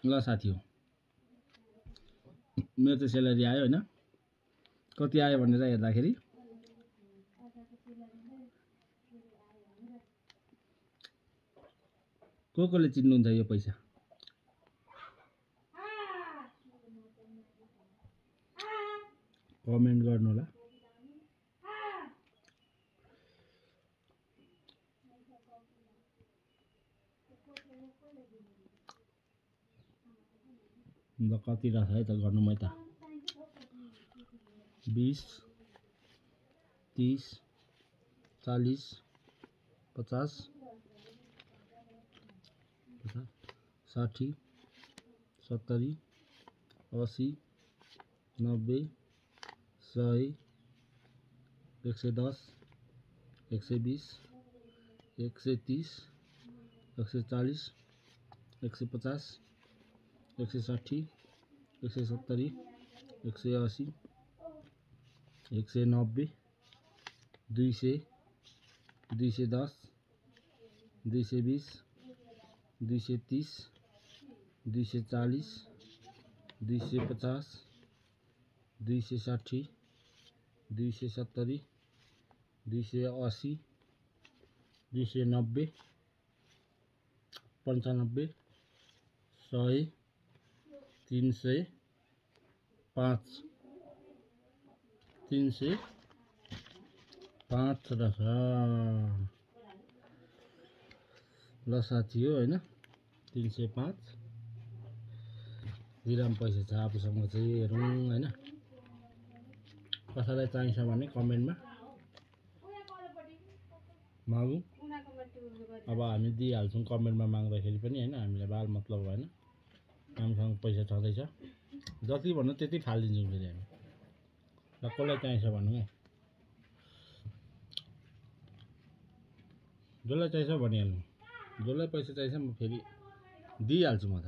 ल साथी हो मेरो त स्यालेरी आयो हैन कति आयो भनेर हेर्दाखेरि कोले चिन्नुहुन्छ यो पैसा कमेन्ट गर्नु होला ल कति रहेछ है त गर्नु मै त 20 30 40 50 60 70 80 90 100 110 120 130 140 150 160 170 180 190 200 210 220 230 240 250 260 270 280 290 95 100 300 5 305 रहेछ ल साथी हो हैन 305 दिराम पैसा छ आफूसँग चाहिँ हेरौँ हैन कसैलाई चाहिन्छ भने कमेन्टमा मागौँ अब हामी दिइहाल्छौँ कमेन्टमा माग्दाखेरि पनि हैन हामीलाई बाल मतलब हैन हामीसँग पैसा छँदैछ जति भन्नु त्यति फालिदिन्छौँ फेरि हामी ल कसलाई चाहिन्छ भन्नु है जसलाई चाहिन्छ भनिहाल्नु जसलाई पैसा चाहिन्छ म फेरि दिइहाल्छु म त